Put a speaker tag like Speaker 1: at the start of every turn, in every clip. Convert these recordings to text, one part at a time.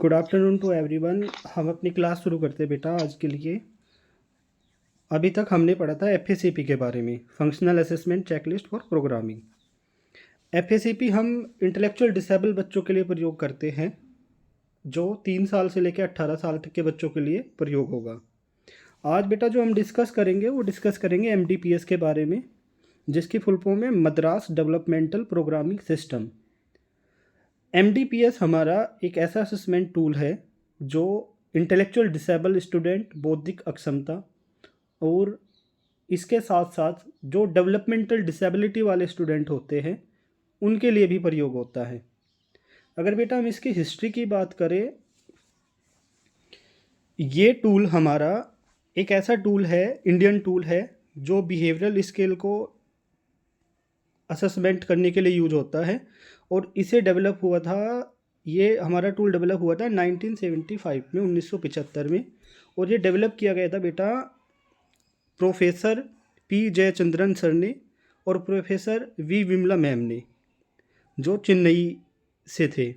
Speaker 1: Good afternoon to everyone. हम अपनी class शुरू करते हैं बेटा आज के लिए। अभी तक हमने पढ़ा था एफएसीपी के बारे में, functional assessment checklist for programming. FACP हम इंटेलेक्चुअल डिसेबल बच्चों के लिए प्रयोग करते हैं, जो 3 साल से लेकर 18 साल तक के बच्चों के लिए प्रयोग होगा। आज बेटा जो हम डिस्कस करेंगे वो डिस्कस करेंगे एमडीपीएस के बारे में, जिसकी फुल फॉर्म है मद्रास डेवलपमेंटल प्रोग्रामिंग सिस्टम। एमडीपीएस हमारा एक ऐसा असेसमेंट टूल है जो इंटेलेक्चुअल डिसेबल स्टूडेंट, बौद्धिक अक्षमता और इसके साथ साथ जो डेवलपमेंटल डिसेबिलिटी वाले स्टूडेंट होते हैं उनके लिए भी प्रयोग होता है। अगर बेटा हम इसकी हिस्ट्री की बात करें, ये टूल हमारा एक ऐसा टूल है, इंडियन टूल है, जो बिहेवियरल स्केल को असेसमेंट करने के लिए यूज होता है और इसे डेवलप हुआ था, ये हमारा टूल डेवलप हुआ था 1975 में, 1975 में। और ये डेवलप किया गया था बेटा प्रोफेसर पी जयचंद्रन सर ने और प्रोफेसर वी विमला मैम ने, जो चेन्नई से थे।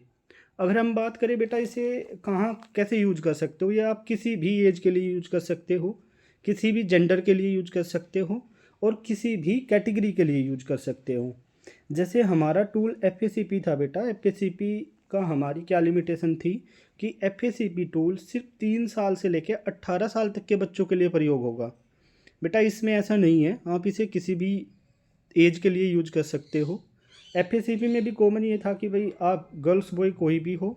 Speaker 1: अगर हम बात करें बेटा इसे कहाँ कैसे यूज कर सकते हो, या आप किसी भी एज के लिए यूज कर सकते हो, किसी भी जेंडर के लिए यूज कर सकते हो और किसी भी कैटेगरी के लिए यूज कर सकते हो। जैसे हमारा टूल एफएसीपी था बेटा, एफएसीपी का हमारी क्या लिमिटेशन थी कि एफएसीपी टूल सिर्फ 3 साल से लेकर 18 साल तक के बच्चों के लिए प्रयोग होगा। बेटा इसमें ऐसा नहीं है, आप इसे किसी भी एज के लिए यूज कर सकते हो। एफएसीपी में भी कॉमन ये था कि भाई आप गर्ल्स बॉय कोई भी हो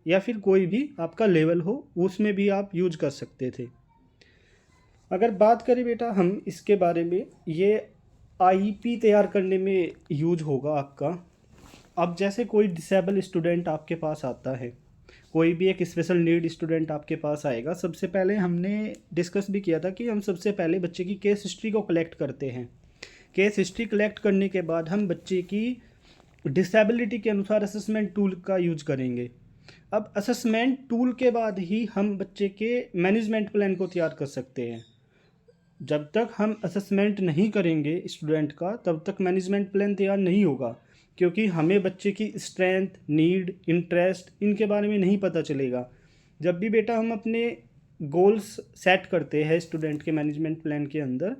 Speaker 1: या फिर कोई भी आपका लेवल हो, उसमें भी आप यूज कर सकते थे। अगर बात करें बेटा हम इसके बारे में, ये आईपी तैयार करने में यूज होगा आपका। अब जैसे कोई डिसेबल स्टूडेंट आपके पास आता है, कोई भी एक स्पेशल नीड स्टूडेंट आपके पास आएगा, सबसे पहले हमने डिस्कस भी किया था कि हम सबसे पहले बच्चे की केस हिस्ट्री को कलेक्ट करते हैं। केस हिस्ट्री कलेक्ट करने के बाद हम बच्चे की डिसेबिलिटी के अनुसार असेसमेंट टूल का यूज करेंगे। अब असेसमेंट टूल के बाद ही हम बच्चे के मैनेजमेंट प्लान को तैयार कर सकते हैं। जब तक हम असेसमेंट नहीं करेंगे स्टूडेंट का, तब तक मैनेजमेंट प्लान तैयार नहीं होगा, क्योंकि हमें बच्चे की स्ट्रेंथ, नीड, इंटरेस्ट इनके बारे में नहीं पता चलेगा। जब भी बेटा हम अपने गोल्स सेट करते हैं स्टूडेंट के मैनेजमेंट प्लान के अंदर,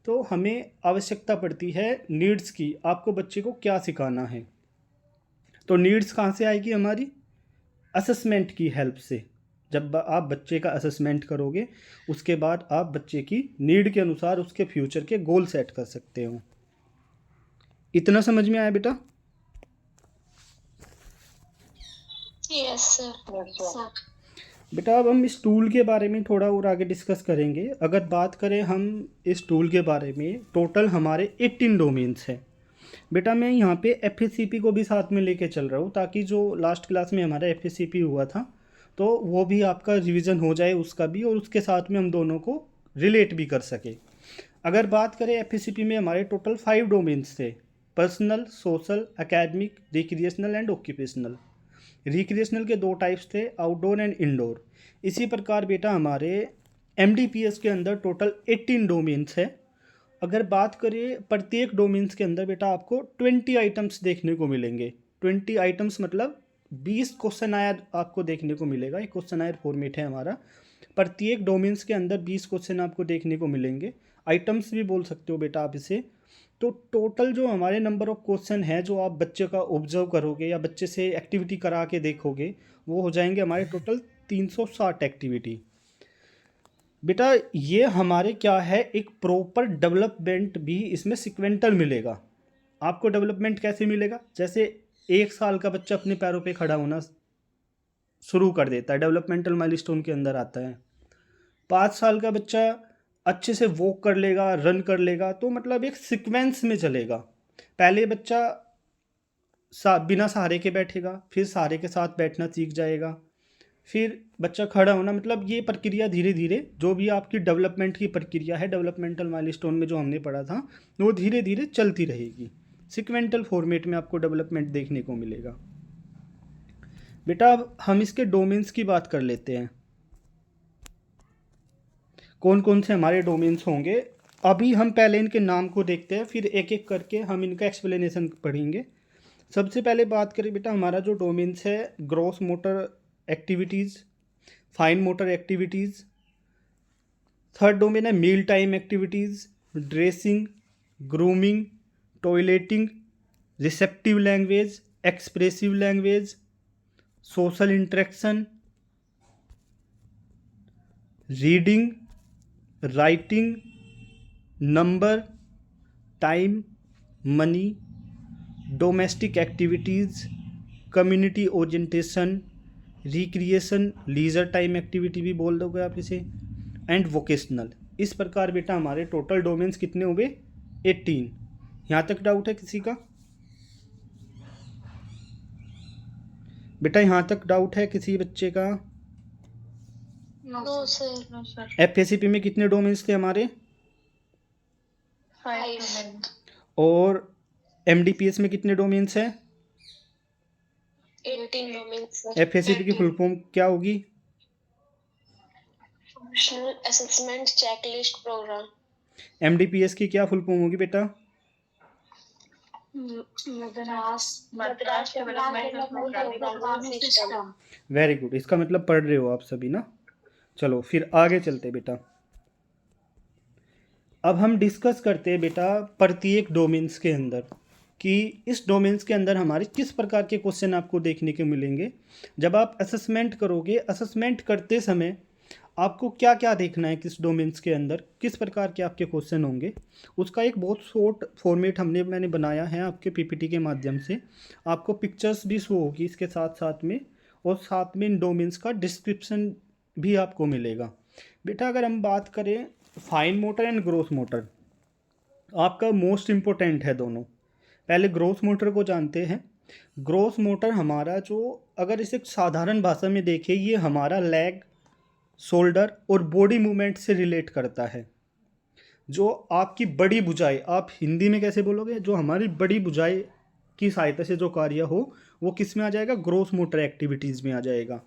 Speaker 1: तो हमें आवश्यकता पड़ती है नीड्स की, आपको बच्चे को क्या सिखाना है। तो नीड्स कहाँ से आएगी हमारी? असेसमेंट की हेल्प से। जब आप बच्चे का असेसमेंट करोगे, उसके बाद आप बच्चे की नीड के अनुसार उसके फ्यूचर के गोल सेट कर सकते हो। इतना समझ में आया बेटा?
Speaker 2: Yes sir.
Speaker 1: बेटा अब हम इस टूल के बारे में थोड़ा और आगे डिस्कस करेंगे। अगर बात करें हम इस टूल के बारे में, टोटल हमारे 18 डोमेन्स हैं। बेटा मैं यहाँ पे एफएसीपी को भी साथ में लेके चल रहा हूँ, ताकि जो लास्ट क्लास में हमारा एफएसीपी हुआ था तो वो भी आपका रिवीजन हो जाए उसका भी, और उसके साथ में हम दोनों को रिलेट भी कर सके। अगर बात करें एफएसीपी में हमारे टोटल 5 डोमेन्स थे: personal, social, academic, recreational and occupational. Recreational के 2 टाइप्स थे, आउटडोर एंड इंडोर। इसी प्रकार बेटा हमारे एमडीपीएस के अंदर टोटल 18 डोमेन्स है। अगर बात करें प्रत्येक डोमेन्स के अंदर बेटा आपको 20 आइटम्स देखने को मिलेंगे। 20 आइटम्स मतलब 20 क्वेश्चन आयर आपको देखने को मिलेगा। एक क्वेश्चन आयर फॉर्मेट है हमारा। प्रत्येक डोमेन्स के अंदर 20 क्वेश्चन आपको देखने को मिलेंगे। आइटम्स भी बोल सकते हो बेटा आप इसे। तो टोटल जो हमारे नंबर ऑफ क्वेश्चन है जो आप बच्चे का ऑब्जर्व करोगे या बच्चे से एक्टिविटी करा के देखोगे, वो हो जाएंगे हमारे टोटल 360 एक्टिविटी। बेटा ये हमारे क्या है, एक प्रॉपर डेवलपमेंट भी इसमें सिक्वेंटल मिलेगा। आपको डेवलपमेंट कैसे मिलेगा? जैसे 1 साल का बच्चा अपने पैरों पे खड़ा होना शुरू कर देता है, डेवलपमेंटल माइलस्टोन के अंदर आता है। 5 साल का बच्चा अच्छे से वॉक कर लेगा, रन कर लेगा, तो मतलब एक सीक्वेंस में चलेगा। पहले बच्चा बिना सहारे के बैठेगा, फिर सहारे के साथ बैठना सीख जाएगा, फिर बच्चा खड़ा होना, मतलब ये प्रक्रिया धीरे धीरे जो भी आपकी डेवलपमेंट की प्रक्रिया है, डेवलपमेंटल माइलस्टोन में जो हमने पढ़ा था, वो धीरे धीरे चलती रहेगी। सिक्वेंटल फॉर्मेट में आपको डेवलपमेंट देखने को मिलेगा। बेटा अब हम इसके डोमेन्स की बात कर लेते हैं, कौन कौन से हमारे डोमेन्स होंगे। अभी हम पहले इनके नाम को देखते हैं, फिर एक एक करके हम इनका एक्सप्लेनेशन पढ़ेंगे। सबसे पहले बात करें बेटा, हमारा जो डोमेन्स है gross motor activities, fine motor activities. Third domain है meal time activities, dressing, grooming, toileting, receptive language, expressive language, social interaction, reading, writing, number, time, money, domestic activities, community orientation, recreation, leisure time activity भी बोल दोगे आप इसे, and vocational. इस प्रकार बेटा हमारे टोटल डोमेन्स कितने हुए? 18। यहाँ तक डाउट है किसी का? बेटा यहाँ तक डाउट है किसी बच्चे का?
Speaker 2: No sir.
Speaker 1: एफएसीपी में कितने डोमेन्स थे हमारे?
Speaker 2: 5
Speaker 1: और एमडीपीएस में कितने डोमेन्स हैं?
Speaker 2: 18 डोमेन्स सर।
Speaker 1: एफएसीपी की फुल फॉर्म क्या होगी?
Speaker 2: Functional assessment checklist program.
Speaker 1: MDPS की क्या फुल फॉर्म होगी बेटा?
Speaker 2: Madras development programming system.
Speaker 1: Very good, इसका मतलब पढ़ रहे हो आप सभी ना। चलो फिर आगे चलते बेटा। अब हम डिस्कस करते हैं बेटा प्रत्येक डोमेन्स के अंदर कि इस डोमेन्स के अंदर हमारे किस प्रकार के क्वेश्चन आपको देखने को मिलेंगे। जब आप असेसमेंट करोगे, असेसमेंट करते समय आपको क्या क्या देखना है, किस डोमेन्स के अंदर किस प्रकार के आपके क्वेश्चन होंगे, उसका एक बहुत शॉर्ट फॉर्मेट मैंने बनाया है आपके पीपीटी के माध्यम से। आपको पिक्चर्स भी शो होगी इसके साथ साथ में, और साथ में इन डोमेन्स का डिस्क्रिप्शन भी आपको मिलेगा। बेटा अगर हम बात करें fine motor and gross motor, आपका मोस्ट इम्पोर्टेंट है दोनों। पहले ग्रोस मोटर को जानते हैं। ग्रोस मोटर हमारा जो, अगर इसे साधारण भाषा में देखें, ये हमारा लेग, शोल्डर और बॉडी मूवमेंट से रिलेट करता है। जो आपकी बड़ी भुजाएं, आप हिंदी में कैसे बोलोगे, जो हमारी बड़ी भुजाएं की सहायता से जो कार्य हो वो किस में आ जाएगा? ग्रोस मोटर एक्टिविटीज़ में आ जाएगा।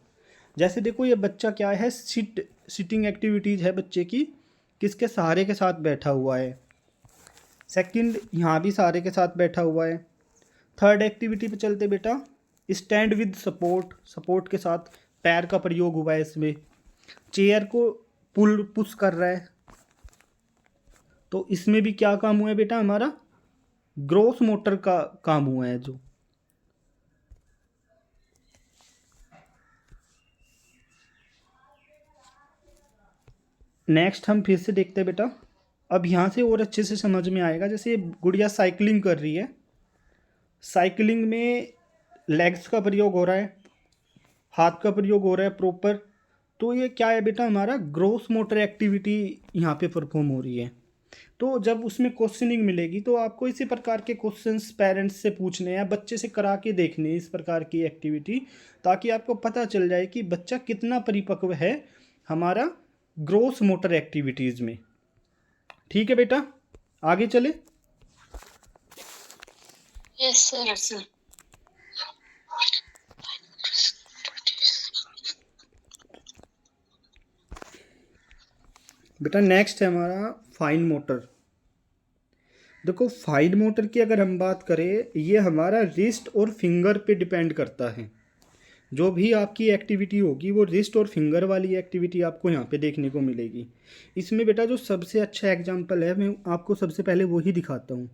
Speaker 1: जैसे देखो ये बच्चा क्या है, सिटिंग एक्टिविटीज़ है बच्चे की, किसके सहारे के साथ बैठा हुआ है। सेकंड, यहाँ भी सहारे के साथ बैठा हुआ है। थर्ड एक्टिविटी पे चलते बेटा, स्टैंड विद सपोर्ट, सपोर्ट के साथ पैर का प्रयोग हुआ है इसमें। चेयर को पुश कर रहा है, तो इसमें भी क्या काम हुआ है बेटा? हमारा ग्रोस मोटर का काम हुआ है। जो नेक्स्ट हम फिर से देखते हैं बेटा, अब यहाँ से और अच्छे से समझ में आएगा। जैसे ये गुड़िया साइकिलिंग कर रही है, साइकिलिंग में लेग्स का प्रयोग हो रहा है, हाथ का प्रयोग हो रहा है प्रॉपर, तो ये क्या है बेटा? हमारा ग्रोस मोटर एक्टिविटी यहाँ पे परफॉर्म हो रही है। तो जब उसमें क्वेश्चनिंग मिलेगी तो आपको इसी प्रकार के क्वेश्चंस पेरेंट्स से पूछने हैं, बच्चे से करा के देखने इस प्रकार की एक्टिविटी, ताकि आपको पता चल जाए कि बच्चा कितना परिपक्व है हमारा ग्रोस मोटर एक्टिविटीज़ में। ठीक है बेटा, आगे चले।
Speaker 2: Yes sir.
Speaker 1: बेटा नेक्स्ट है हमारा फाइन मोटर। देखो फाइन मोटर की अगर हम बात करें, ये हमारा रिस्ट और फिंगर पे डिपेंड करता है। जो भी आपकी एक्टिविटी होगी वो रिस्ट और फिंगर वाली एक्टिविटी आपको यहाँ पे देखने को मिलेगी। इसमें बेटा जो सबसे अच्छा एग्जांपल है, मैं आपको सबसे पहले वो ही दिखाता हूँ।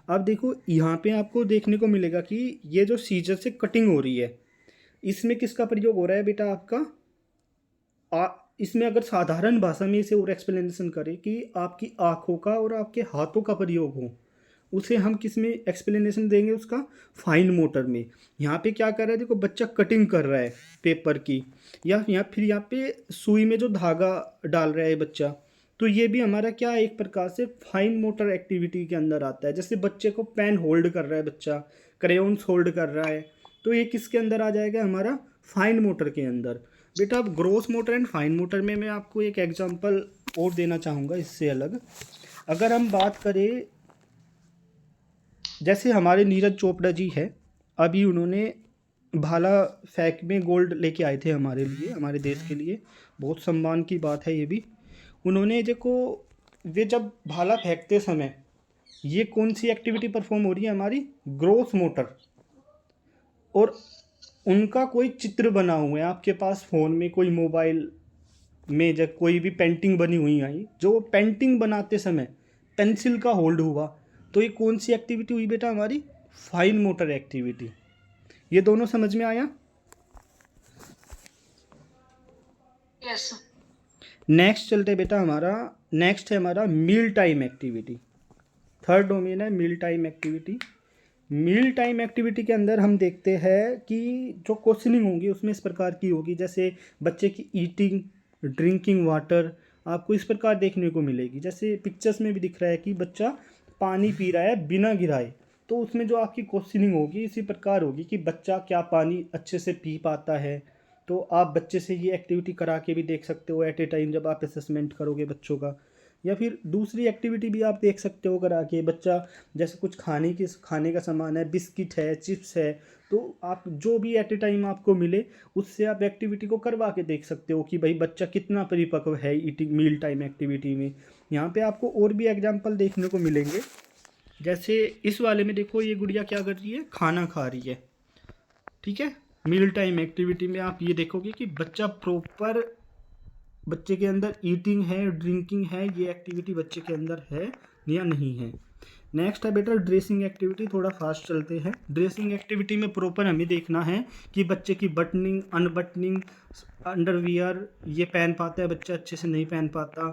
Speaker 1: अब देखो यहाँ पे आपको देखने को मिलेगा कि ये जो सीजर से कटिंग हो रही है, इसमें किसका प्रयोग हो रहा है बेटा? आपका इसमें अगर साधारण भाषा में इसे और एक्सप्लेनेशन करें कि आपकी आँखों का और आपके हाथों का प्रयोग हो, उसे हम किस में एक्सप्लेनेशन देंगे? उसका फाइन मोटर में। यहाँ पे क्या कर रहा है? देखो बच्चा कटिंग कर रहा है पेपर की, या यहाँ पे सुई में जो धागा डाल रहा है बच्चा, तो ये भी हमारा क्या है? एक प्रकार से फाइन मोटर एक्टिविटी के अंदर आता है। जैसे बच्चे को पेन होल्ड कर रहा है बच्चा, क्रेयॉन्स होल्ड कर रहा है, तो ये किसके अंदर आ जाएगा? हमारा फाइन मोटर के अंदर। बेटा अब gross motor and fine motor में मैं आपको एक एग्जांपल और देना चाहूँगा इससे अलग। अगर हम बात करें, जैसे हमारे नीरज चोपड़ा जी है, अभी उन्होंने भाला फेंक में गोल्ड लेके आए थे हमारे लिए, हमारे देश के लिए, बहुत सम्मान की बात है ये भी। उन्होंने देखो, वे जब भाला फेंकते समय ये कौन सी एक्टिविटी परफॉर्म हो रही है? हमारी ग्रोस मोटर। और उनका कोई चित्र बना हुआ है आपके पास फ़ोन में, कोई मोबाइल में जब कोई भी पेंटिंग बनी हुई आई, जो पेंटिंग बनाते समय पेंसिल का होल्ड हुआ, तो ये कौन सी एक्टिविटी हुई बेटा हमारी? Fine motor activity. ये दोनों समझ में आया?
Speaker 2: यस।
Speaker 1: नेक्स्ट चलते बेटा हमारा, नेक्स्ट है हमारा meal time activity. Third domain है meal time activity. Meal time activity के अंदर हम देखते हैं कि जो क्वेश्चनिंग होगी उसमें इस प्रकार की होगी, जैसे बच्चे की ईटिंग, ड्रिंकिंग वाटर, आपको इस प्रकार देखने को मिलेगी। जैसे पिक्चर्स में भी दिख रहा है कि बच्चा पानी पी रहा है बिना गिराए, तो उसमें जो आपकी क्वेश्चनिंग होगी इसी प्रकार होगी कि बच्चा क्या पानी अच्छे से पी पाता है। तो आप बच्चे से ये एक्टिविटी करा के भी देख सकते हो एट ए टाइम जब आप असेसमेंट करोगे बच्चों का। या फिर दूसरी एक्टिविटी भी आप देख सकते हो करा के, बच्चा जैसे कुछ खाने का सामान है, बिस्किट है, चिप्स है, तो आप जो भी एट ए टाइम आपको मिले उससे आप एक्टिविटी को करवा के देख सकते हो कि भाई बच्चा कितना परिपक्व है ईटिंग मील टाइम एक्टिविटी में। यहाँ पे आपको और भी एग्जांपल देखने को मिलेंगे। जैसे इस वाले में देखो, ये गुड़िया क्या कर रही है? खाना खा रही है, ठीक है। मील टाइम एक्टिविटी में आप ये देखोगे कि बच्चा प्रॉपर, बच्चे के अंदर ईटिंग है, ड्रिंकिंग है, ये एक्टिविटी बच्चे के अंदर है या नहीं है। नेक्स्ट है बेटा ड्रेसिंग एक्टिविटी। थोड़ा फास्ट चलते हैं। ड्रेसिंग एक्टिविटी में प्रॉपर हमें देखना है कि बच्चे की बटनिंग, अनबटनिंग, अंडरवियर ये पहन पाता है बच्चा, अच्छे से नहीं पहन पाता।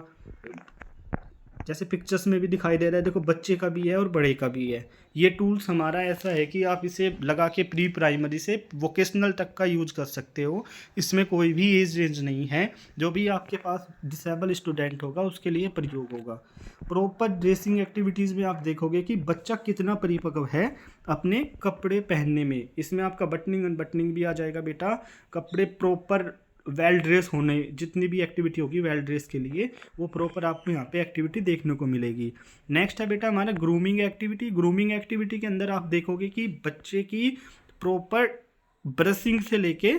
Speaker 1: जैसे पिक्चर्स में भी दिखाई दे रहा है, देखो बच्चे का भी है और बड़े का भी है। ये टूल्स हमारा ऐसा है कि आप इसे लगा के प्री प्राइमरी से वोकेशनल तक का यूज कर सकते हो। इसमें कोई भी एज रेंज नहीं है, जो भी आपके पास डिसेबल स्टूडेंट होगा उसके लिए प्रयोग होगा। प्रॉपर ड्रेसिंग एक्टिविटीज़ में आप देखोगे कि बच्चा कितना परिपक्व है अपने कपड़े पहनने में। इसमें आपका बटनिंग अनबटनिंग भी आ जाएगा बेटा। कपड़े प्रॉपर वेल ड्रेस होने, जितनी भी एक्टिविटी होगी वेल ड्रेस के लिए, वो प्रॉपर आपको यहाँ पे एक्टिविटी देखने को मिलेगी। नेक्स्ट है बेटा हमारा ग्रूमिंग एक्टिविटी। ग्रूमिंग एक्टिविटी के अंदर आप देखोगे कि बच्चे की प्रॉपर ब्रशिंग से लेके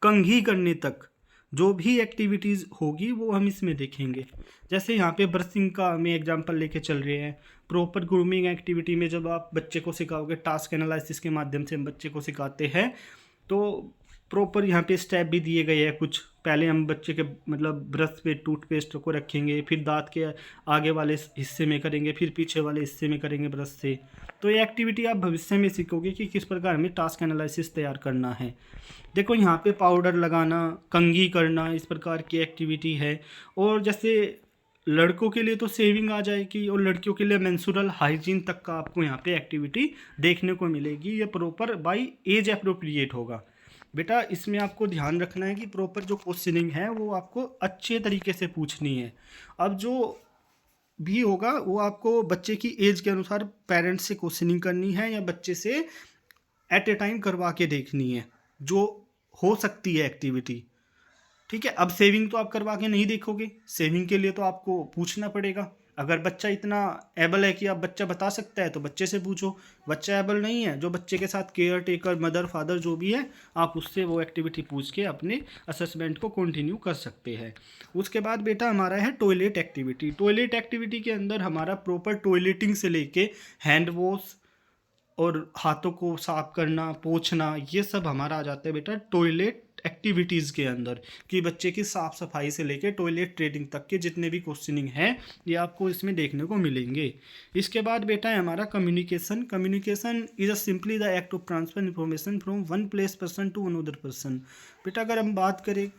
Speaker 1: कंघी करने तक जो भी एक्टिविटीज़ होगी वो हम इसमें देखेंगे। जैसे यहाँ पे ब्रशिंग का हमें एग्जांपल लेके चल रहे हैं। प्रॉपर ग्रूमिंग एक्टिविटी में जब आप बच्चे को सिखाओगे, टास्क एनालिसिस के माध्यम से हम बच्चे को सिखाते हैं, तो प्रॉपर यहाँ पे स्टेप भी दिए गए हैं कुछ। पहले हम बच्चे के मतलब ब्रश पे टूथपेस्ट को रखेंगे, फिर दांत के आगे वाले हिस्से में करेंगे, फिर पीछे वाले हिस्से में करेंगे ब्रश से। तो ये एक्टिविटी आप भविष्य में सीखोगे कि किस प्रकार हमें टास्क एनालिसिस तैयार करना है। देखो यहाँ पे पाउडर लगाना, कंघी करना, इस प्रकार की एक्टिविटी है। और जैसे लड़कों के लिए तो सेविंग आ जाएगी, और लड़कियों के लिए मेंस्ट्रुअल हाइजीन तक का आपको यहाँ पे एक्टिविटी देखने को मिलेगी। ये प्रॉपर बाई एज अप्रोप्रिएट होगा बेटा। इसमें आपको ध्यान रखना है कि प्रॉपर जो क्वेश्चनिंग है वो आपको अच्छे तरीके से पूछनी है। अब जो भी होगा वो आपको बच्चे की एज के अनुसार पेरेंट्स से क्वेश्चनिंग करनी है या बच्चे से एट ए टाइम करवा के देखनी है, जो हो सकती है एक्टिविटी, ठीक है। अब सेविंग तो आप करवा के नहीं देखोगे, सेविंग के लिए तो आपको पूछना पड़ेगा। अगर बच्चा इतना एबल है कि आप बच्चा बता सकता है तो बच्चे से पूछो। बच्चा एबल नहीं है, जो बच्चे के साथ केयर टेकर, मदर, फादर जो भी है, आप उससे वो एक्टिविटी पूछ के अपने असेसमेंट को कंटिन्यू कर सकते हैं। उसके बाद बेटा हमारा है टॉयलेट एक्टिविटी। टॉयलेट एक्टिविटी के अंदर हमारा प्रॉपर टॉयलेटिंग से लेके हैंड वॉश और हाथों को साफ करना, पोंछना, ये सब हमारा आ जाता है बेटा टॉयलेट एक्टिविटीज़ के अंदर। कि बच्चे की साफ़ सफाई से लेके टॉयलेट ट्रेनिंग तक के जितने भी क्वेश्चनिंग है ये आपको इसमें देखने को मिलेंगे। इसके बाद बेटा है हमारा communication. Communication is a simply the act of transfer information from one place person to another person. बेटा अगर हम बात करें,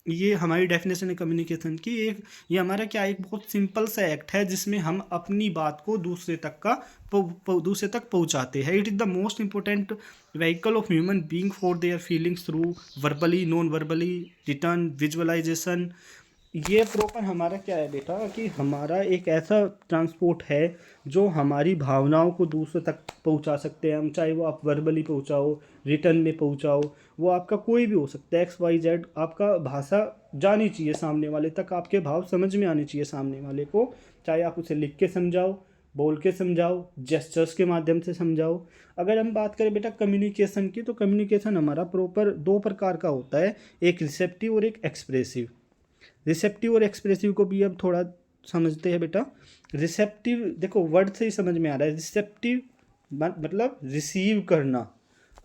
Speaker 1: ये हमारी डेफिनेशन है कम्युनिकेशन की, एक ये हमारा क्या एक बहुत सिंपल सा एक्ट है जिसमें हम अपनी बात को दूसरे तक पहुंचाते हैं। It is the most important vehicle of human being for their feelings through verbally, non verbally, written, visualisation. ये प्रॉपर हमारा क्या है बेटा कि हमारा एक ऐसा ट्रांसपोर्ट है जो हमारी भावनाओं को दूसरे तक पहुंचा सकते हैं हम। चाहे वो आप वर्बली पहुंचाओ, रिटर्न में पहुंचाओ, वो आपका कोई भी हो सकता है, XYZ। आपका भाषा जानी चाहिए सामने वाले तक, आपके भाव समझ में आने चाहिए सामने वाले को। चाहे आप उसे लिख के समझाओ, बोल के समझाओ, जेस्चर्स के माध्यम से समझाओ। अगर हम बात करें बेटा कम्युनिकेशन की, तो कम्युनिकेशन हमारा प्रॉपर दो प्रकार का होता है, एक रिसेप्टिव और एक एक्सप्रेसिव। रिसेप्टिव और एक्सप्रेसिव को भी अब थोड़ा समझते हैं बेटा। रिसेप्टिव देखो वर्ड से ही समझ में आ रहा है। रिसेप्टिव मतलब रिसीव करना,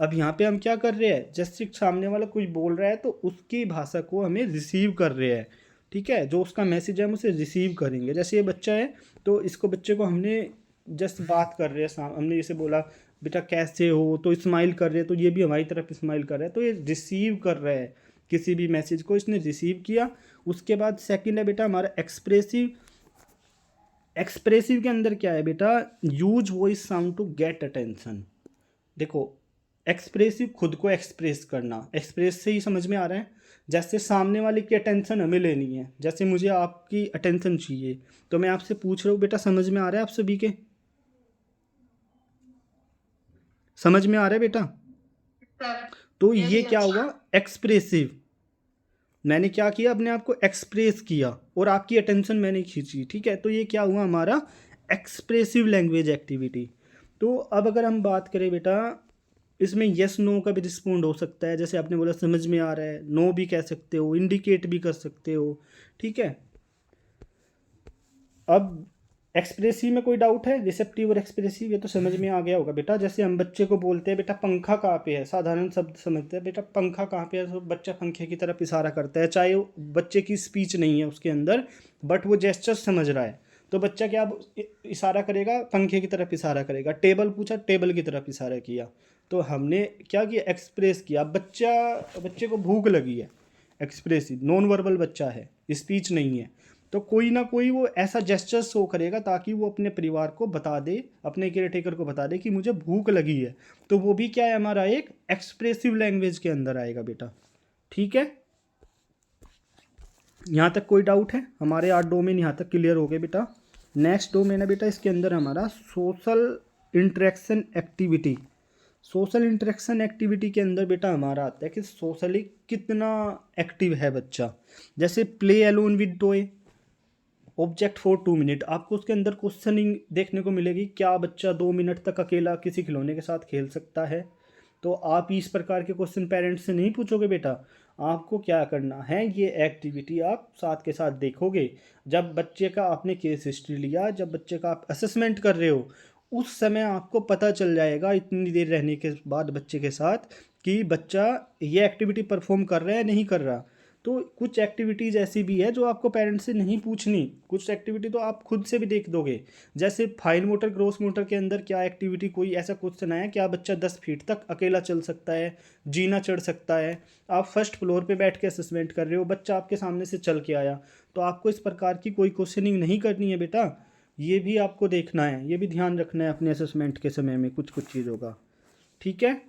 Speaker 1: अब यहाँ पे हम क्या कर रहे हैं, जैसे सामने वाला कुछ बोल रहा है तो उसकी भाषा को हमें रिसीव कर रहे हैं, ठीक है, जो उसका मैसेज है हम उसे रिसीव करेंगे। जैसे ये बच्चा है तो इसको बच्चे को हमने जस्ट बात कर रहे हैं, हमने जैसे बोला बेटा कैसे हो, तो स्माइल कर रहे हैं, तो ये भी हमारी तरफ स्माइल कर रहा है, तो ये रिसीव कर रहा है किसी भी मैसेज को, इसने रिसीव किया। उसके बाद सेकंड है बेटा हमारा एक्सप्रेसिव। एक्सप्रेसिव के अंदर क्या है बेटा, use voice sound to get attention. देखो एक्सप्रेसिव खुद को एक्सप्रेस करना, एक्सप्रेस से ही समझ में आ रहा है, जैसे सामने वाले की अटेंशन हमें लेनी है, जैसे मुझे आपकी अटेंशन चाहिए तो मैं आपसे पूछ रहा हूँ, बेटा समझ में आ रहा है आप सभी के, समझ में आ रहा है बेटा?
Speaker 2: सर।
Speaker 1: तो
Speaker 2: यस
Speaker 1: ये क्या
Speaker 2: सर।
Speaker 1: हुआ, एक्सप्रेसिव। मैंने क्या किया, अपने आप को एक्सप्रेस किया और आपकी अटेंशन मैंने खींची, ठीक है, तो ये क्या हुआ हमारा एक्सप्रेसिव लैंग्वेज एक्टिविटी। तो अब अगर हम बात करें बेटा, इसमें यस नो का भी रिस्पॉन्ड हो सकता है, जैसे आपने बोला समझ में आ रहा है, नो भी कह सकते हो, इंडिकेट भी कर सकते हो, ठीक है। अब एक्सप्रेसिव में कोई डाउट है, रिसेप्टिव और एक्सप्रेसिव, ये तो समझ में आ गया होगा बेटा। जैसे हम बच्चे को बोलते हैं बेटा पंखा कहाँ पे है, साधारण शब्द समझते हैं, बेटा पंखा कहाँ पे है, तो बच्चा पंखे की तरफ इशारा करता है, चाहे वो बच्चे की स्पीच नहीं है उसके अंदर, बट वो जेस्चर समझ रहा है, तो बच्चा क्या इशारा करेगा, पंखे की तरफ इशारा करेगा। टेबल पूछा, टेबल की तरफ इशारा किया, तो हमने क्या किया, एक्सप्रेस किया। बच्चे को भूख लगी है, एक्सप्रेसिव, नॉन वर्बल बच्चा है, स्पीच नहीं है, तो कोई ना कोई वो ऐसा जेस्चर शो करेगा ताकि वो अपने परिवार को बता दे, अपने केयर टेकर को बता दे कि मुझे भूख लगी है, तो वो भी क्या है हमारा एक एक्सप्रेसिव लैंग्वेज के अंदर आएगा बेटा, ठीक है। यहाँ तक कोई डाउट है? हमारे 8 डोमेन यहाँ तक क्लियर हो गए बेटा। नेक्स्ट डोमेन है बेटा इसके अंदर हमारा social interaction activity. Social interaction activity के अंदर बेटा हमारा आता है कि सोशली कितना एक्टिव है बच्चा। जैसे play alone with toy, object for 2 minute, आपको उसके अंदर क्वेश्चनिंग देखने को मिलेगी, क्या बच्चा 2 मिनट तक अकेला किसी खिलौने के साथ खेल सकता है। तो आप इस प्रकार के क्वेश्चन पेरेंट्स से नहीं पूछोगे बेटा, आपको क्या करना है, ये एक्टिविटी आप साथ के साथ देखोगे। जब बच्चे का आपने केस हिस्ट्री लिया, जब बच्चे का आप असेसमेंट कर रहे हो, उस समय आपको पता चल जाएगा इतनी देर रहने के बाद बच्चे के साथ कि बच्चा ये एक्टिविटी परफॉर्म कर रहा है नहीं कर रहा। तो कुछ एक्टिविटीज़ ऐसी भी है जो आपको पेरेंट्स से नहीं पूछनी, कुछ एक्टिविटी तो आप खुद से भी देख दोगे। जैसे फाइन मोटर ग्रोस मोटर के अंदर क्या एक्टिविटी, कोई ऐसा क्वेश्चन आया, क्या बच्चा 10 फीट तक अकेला चल सकता है, जीना चढ़ सकता है। आप फर्स्ट फ्लोर पे बैठ के असेसमेंट कर रहे हो, बच्चा आपके सामने से चल के आया, तो आपको इस प्रकार की कोई क्वेश्चनिंग नहीं करनी है बेटा, ये भी आपको देखना है, ये भी ध्यान रखना है अपने असेसमेंट के समय में कुछ कुछ चीज़ों का, ठीक है।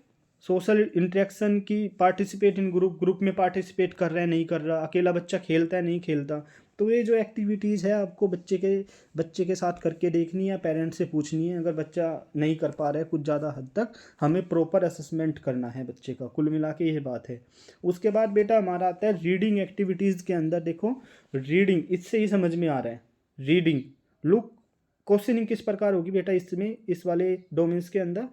Speaker 1: सोशल इंटरेक्शन की, पार्टिसिपेट इन ग्रुप, ग्रुप में पार्टिसिपेट कर रहा है नहीं कर रहा, अकेला बच्चा खेलता है नहीं खेलता। तो ये जो एक्टिविटीज़ है आपको बच्चे के साथ करके देखनी है, पेरेंट्स से पूछनी है। अगर बच्चा नहीं कर पा रहा है कुछ ज़्यादा हद तक, हमें प्रॉपर असेसमेंट करना है बच्चे का, कुल मिला के ये बात है। उसके बाद बेटा हमारा आता है रीडिंग एक्टिविटीज़ के अंदर। देखो रीडिंग, इससे ही समझ में आ रहा है, रीडिंग लुक, क्वेश्चनिंग किस प्रकार होगी बेटा इसमें, इस वाले डोमेन्स के अंदर,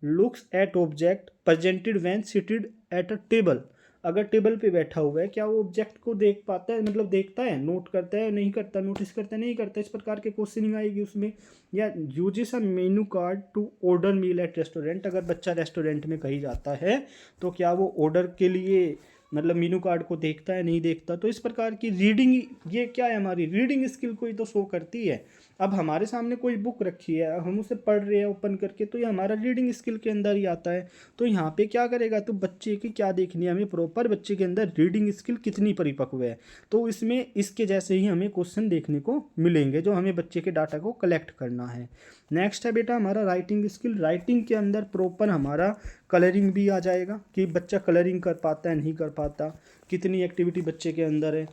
Speaker 1: looks at object presented when seated at a table. अगर टेबल पे बैठा हुआ है, क्या वो ऑब्जेक्ट को देख पाता है, मतलब देखता है, नोट करता है नहीं करता, नोटिस करता है नहीं करता, इस प्रकार के क्वेश्चनिंग आएगी उसमें। या uses a menu card to order meal at restaurant, अगर बच्चा रेस्टोरेंट में कहीं जाता है तो क्या वो ऑर्डर के लिए मतलब मीनू कार्ड को देखता है नहीं देखता। तो इस प्रकार की रीडिंग, ये क्या है हमारी रीडिंग स्किल को ही तो शो करती है। अब हमारे सामने कोई बुक रखी है, हम उसे पढ़ रहे हैं ओपन करके, तो ये हमारा रीडिंग स्किल के अंदर ही आता है। तो यहाँ पे क्या करेगा, तो बच्चे की क्या देखनी है हमें, प्रॉपर बच्चे के अंदर रीडिंग स्किल कितनी परिपक्व है। तो इसमें इसके जैसे ही हमें क्वेश्चन देखने को मिलेंगे जो हमें बच्चे के डाटा को कलेक्ट करना है। नेक्स्ट है बेटा हमारा राइटिंग स्किल। राइटिंग के अंदर प्रॉपर हमारा कलरिंग भी आ जाएगा कि बच्चा कलरिंग कर पाता है नहीं कर पाता, कितनी एक्टिविटी बच्चे के अंदर है।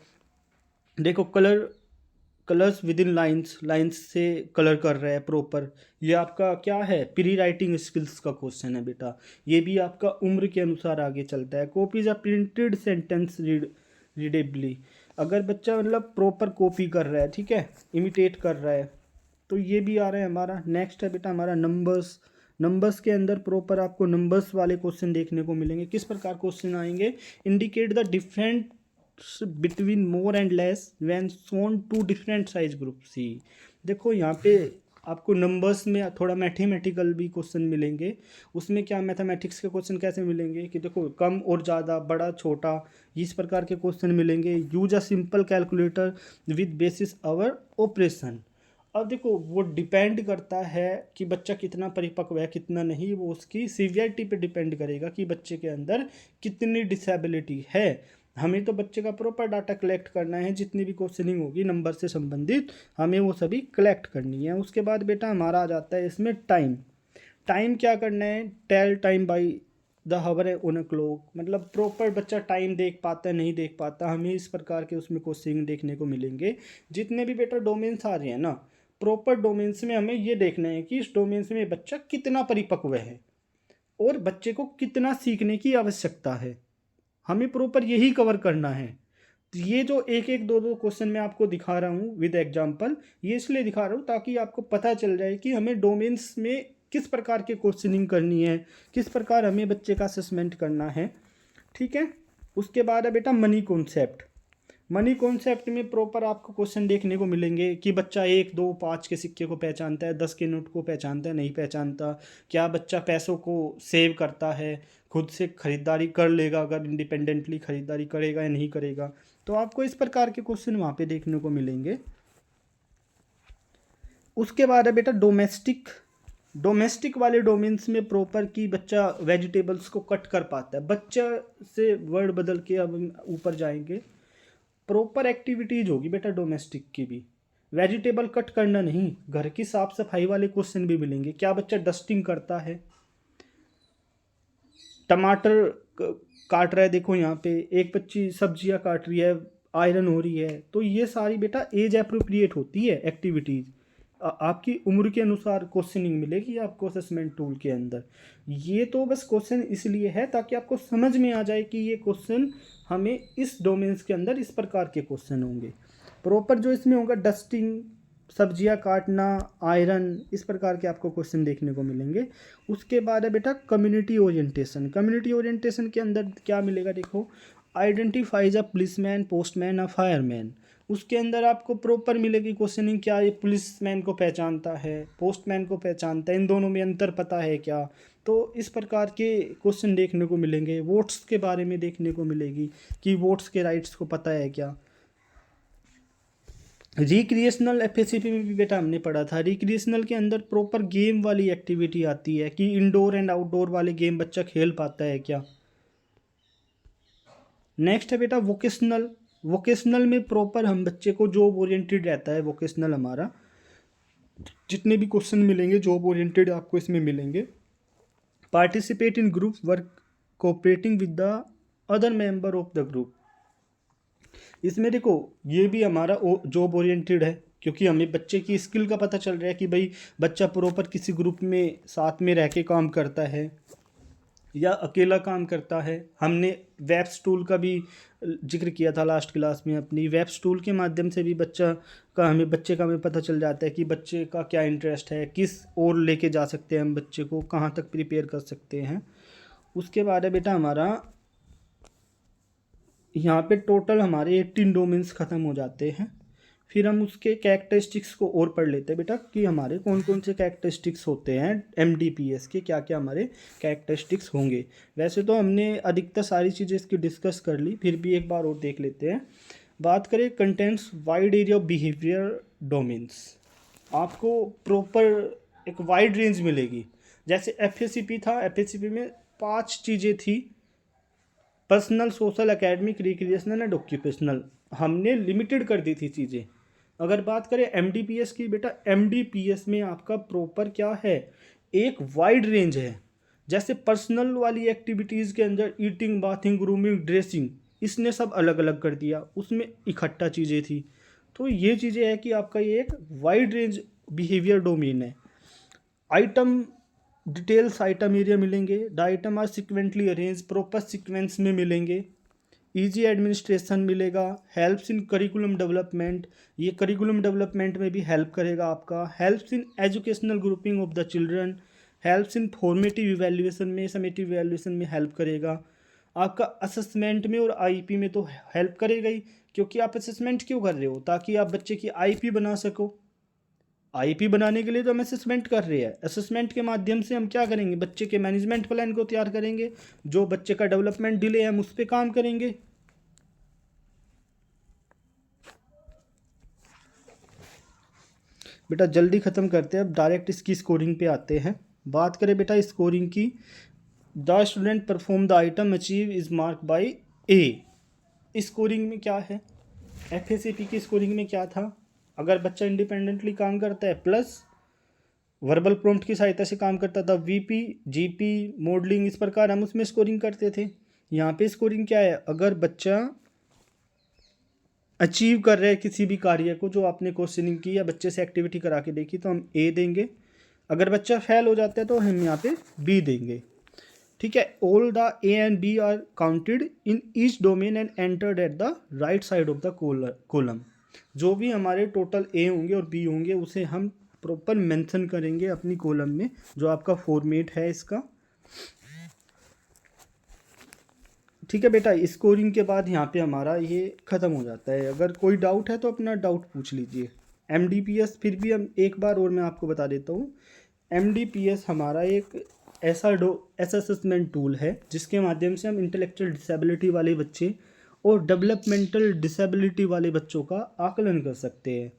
Speaker 1: देखो colours with in lines, lines से कलर कर रहा है प्रॉपर, ये आपका क्या है, प्री राइटिंग स्किल्स का क्वेश्चन है बेटा। ये भी आपका उम्र के अनुसार आगे चलता है। कॉपीज अ प्रिंटेड सेंटेंस रीडेबली, अगर बच्चा मतलब प्रॉपर कॉपी कर रहा है, ठीक है, इमिटेट कर रहा है, तो ये भी आ रहा है हमारा। नेक्स्ट है बेटा हमारा नंबर्स। नंबर्स के अंदर प्रॉपर आपको नंबर्स वाले क्वेश्चन देखने को मिलेंगे। किस प्रकार क्वेश्चन आएंगे, indicate the different between more and less when shown to different size groups. देखो यहाँ पे आपको नंबर्स में थोड़ा मैथमेटिकल भी क्वेश्चन मिलेंगे। उसमें क्या मैथमेटिक्स के क्वेश्चन कैसे मिलेंगे कि देखो कम और ज़्यादा, बड़ा छोटा, इस प्रकार के क्वेश्चन मिलेंगे। Use a simple calculator with basis our operation. अब देखो वो डिपेंड करता है कि बच्चा कितना परिपक्व है कितना नहीं, वो उसकी सीवियरिटी पे डिपेंड करेगा कि बच्चे के अंदर कितनी डिसेबिलिटी है। हमें तो बच्चे का प्रॉपर डाटा कलेक्ट करना है, जितनी भी क्वेश्चनिंग होगी नंबर से संबंधित हमें वो सभी कलेक्ट करनी है। उसके बाद बेटा हमारा आ जाता है इसमें टाइम। टाइम क्या करना है, tell time by the hour on a clock, मतलब प्रॉपर बच्चा टाइम देख पाता है नहीं देख पाता, हमें इस प्रकार के उसमें क्वेश्चन देखने को मिलेंगे। जितने भी बेटा डोमेन्स आ रहे हैं ना, प्रॉपर डोमेन्स में हमें ये देखना है कि इस डोमेन्स में बच्चा कितना परिपक्व है और बच्चे को कितना सीखने की आवश्यकता है, हमें प्रॉपर यही कवर करना है। तो ये जो एक एक दो दो क्वेश्चन मैं आपको दिखा रहा हूँ विद एग्जांपल, ये इसलिए दिखा रहा हूँ ताकि आपको पता चल जाए कि हमें डोमेन्स में किस प्रकार के क्वेश्चनिंग करनी है, किस प्रकार हमें बच्चे का असेसमेंट करना है। ठीक है। उसके बाद है बेटा मनी कॉन्सेप्ट। मनी कॉन्सेप्ट में प्रॉपर आपको क्वेश्चन देखने को मिलेंगे कि बच्चा 1, 2, 5 के सिक्के को पहचानता है, 10 के नोट को पहचानता है नहीं पहचानता, क्या बच्चा पैसों को सेव करता है, खुद से खरीदारी कर लेगा, अगर इंडिपेंडेंटली खरीदारी करेगा या नहीं करेगा। तो आपको इस प्रकार के क्वेश्चन वहाँ पे देखने को मिलेंगे। उसके बाद है बेटा डोमेस्टिक। डोमेस्टिक वाले डोमेन्स में प्रॉपर की बच्चा वेजिटेबल्स को कट कर पाता है। बच्चा से वर्ड बदल के अब हम ऊपर जाएंगे, प्रॉपर एक्टिविटीज होगी बेटा डोमेस्टिक की भी, वेजिटेबल कट करना नहीं, घर की साफ सफाई वाले क्वेश्चन भी मिलेंगे। क्या बच्चा डस्टिंग करता है, टमाटर काट रहा है, देखो यहाँ पे एक बच्ची सब्जियां काट रही है, आयरन हो रही है, तो ये सारी बेटा एज अप्रोप्रिएट होती है एक्टिविटीज़। आपकी उम्र के अनुसार क्वेश्चनिंग मिलेगी आपको असेसमेंट टूल के अंदर। ये तो बस क्वेश्चन इसलिए है ताकि आपको समझ में आ जाए कि ये क्वेश्चन हमें इस डोमेन्स के अंदर इस प्रकार के क्वेश्चन होंगे। प्रॉपर जो इसमें होगा डस्टिंग, सब्जियां काटना, आयरन, इस प्रकार के आपको क्वेश्चन देखने को मिलेंगे। उसके बाद है बेटा कम्युनिटी ओरिएंटेशन। कम्युनिटी ओरिएंटेशन के अंदर क्या मिलेगा, देखो identifies a policeman, postman, a fireman. उसके अंदर आपको प्रॉपर मिलेगी क्वेश्चनिंग, क्या ये पुलिसमैन को पहचानता है, पोस्टमैन को पहचानता है, इन दोनों में अंतर पता है क्या। तो इस प्रकार के क्वेश्चन देखने को मिलेंगे। वोट्स के बारे में देखने को मिलेगी कि वोट्स के राइट्स को पता है क्या। रिक्रिएशनल एफएसीपी में भी बेटा हमने पढ़ा था, रिक्रिएशनल के अंदर प्रॉपर गेम वाली एक्टिविटी आती है कि इंडोर एंड आउटडोर वाले गेम बच्चा खेल पाता है क्या। नेक्स्ट है बेटा वोकेशनल। वोकेशनल में प्रॉपर हम बच्चे को जॉब ओरिएंटेड रहता है वोकेशनल हमारा, जितने भी क्वेश्चन मिलेंगे जॉब ओरिएंटेड आपको इसमें मिलेंगे। Participate in group work, cooperating with the other member of the group. इसमें देखो ये भी हमारा जॉब ओरिएंटेड है, क्योंकि हमें बच्चे की स्किल का पता चल रहा है कि भाई बच्चा प्रॉपर किसी ग्रुप में साथ में रह के काम करता है या अकेला काम करता है। हमने वेब्स टूल का भी जिक्र किया था लास्ट क्लास में अपनी। वेब्स टूल के माध्यम से भी बच्चे का हमें पता चल जाता है कि बच्चे का क्या इंटरेस्ट है, किस ओर लेके जा सकते हैं हम बच्चे को, कहाँ तक प्रिपेयर कर सकते हैं। उसके बाद है बेटा हमारा यहाँ पे टोटल हमारे 18 डोमेन्स ख़त्म हो जाते हैं। फिर हम उसके कैरेक्टरिस्टिक्स को और पढ़ लेते हैं बेटा कि हमारे कौन कौन से कैरेक्टरिस्टिक्स होते हैं एमडीपीएस के, क्या क्या हमारे कैरेक्टरिस्टिक्स होंगे। वैसे तो हमने अधिकतर सारी चीज़ें इसकी डिस्कस कर ली, फिर भी एक बार और देख लेते हैं। बात करें contents wide area of behaviour domains, आपको प्रॉपर एक वाइड रेंज मिलेगी। जैसे एफएसीपी था, एफएसीपी में 5 चीज़ें थी, personal, social, academic, recreational and occupational. हमने लिमिटेड कर दी थी चीज़ें। अगर बात करें एमडीपीएस की, बेटा एमडीपीएस में आपका प्रॉपर क्या है, एक वाइड रेंज है। जैसे पर्सनल वाली एक्टिविटीज़ के अंदर ईटिंग, बाथिंग, ग्रूमिंग, ड्रेसिंग, इसने सब अलग अलग कर दिया, उसमें इकट्ठा चीज़ें थी। तो ये चीज़ें है कि आपका ये एक वाइड रेंज बिहेवियर डोमेन है। आइटम डिटेल्स, आइटम एरिया मिलेंगे। The item are sequentially arrange, proper sequence में मिलेंगे। इजी एडमिनिस्ट्रेशन मिलेगा। हेल्प्स इन करिकुलम डेवलपमेंट, ये करिकुलम डेवलपमेंट में भी हेल्प करेगा आपका। Helps in educational grouping of the children, helps in formative evaluation में, समेटिव इवैल्यूएशन में हेल्प करेगा। आपका असेसमेंट में और आईपी में तो हेल्प करेगा ही, क्योंकि आप असेसमेंट क्यों कर रहे हो, ताकि आप बच्चे की आईपी बना सको। आईपी बनाने के लिए तो हम असेसमेंट कर रहे हैं, असेसमेंट के माध्यम से हम क्या करेंगे, बच्चे के मैनेजमेंट प्लान को तैयार करेंगे, जो बच्चे का डेवलपमेंट डिले है हम उस पर काम करेंगे। बेटा जल्दी ख़त्म करते हैं, अब डायरेक्ट इसकी स्कोरिंग पे आते हैं। बात करें बेटा स्कोरिंग की, the student perform the item achieve is mark by A. Scoring में क्या है, एफएसीपी की स्कोरिंग में क्या था, अगर बच्चा इंडिपेंडेंटली काम करता है प्लस वर्बल प्रॉम्प्ट की सहायता से काम करता था, वीपी जीपी मॉडलिंग, इस प्रकार हम उसमें स्कोरिंग करते थे। यहाँ पे स्कोरिंग क्या है, अगर बच्चा अचीव कर रहे हैं किसी भी कार्य को जो आपने क्वेश्चनिंग की या बच्चे से एक्टिविटी करा के देखी तो हम ए देंगे, अगर बच्चा फेल हो जाता है तो हम यहाँ पे बी देंगे। ठीक है, all the A and B are counted in each domain and entered at the right side of the column. जो भी हमारे टोटल ए होंगे और बी होंगे उसे हम प्रॉपर मेंशन करेंगे अपनी कॉलम में, जो आपका फॉर्मेट है इसका। ठीक है बेटा, स्कोरिंग के बाद यहाँ पे हमारा ये ख़त्म हो जाता है। अगर कोई डाउट है तो अपना डाउट पूछ लीजिए। एमडीपीएस फिर भी हम एक बार और मैं आपको बता देता हूँ, एमडीपीएस हमारा एक ऐसा असेसमेंट टूल है जिसके माध्यम से हम इंटेलेक्चुअल डिसेबिलिटी वाले बच्चे और डेवलपमेंटल डिसेबिलिटी वाले बच्चों का आकलन कर सकते हैं।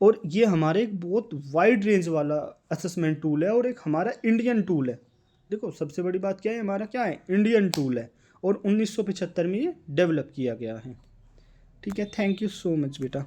Speaker 1: और ये हमारे एक बहुत वाइड रेंज वाला असेसमेंट टूल है और एक हमारा इंडियन टूल है। देखो सबसे बड़ी बात क्या है, हमारा क्या है, इंडियन टूल है और 1975 में ये डेवलप किया गया है। ठीक है, थैंक यू सो मच बेटा।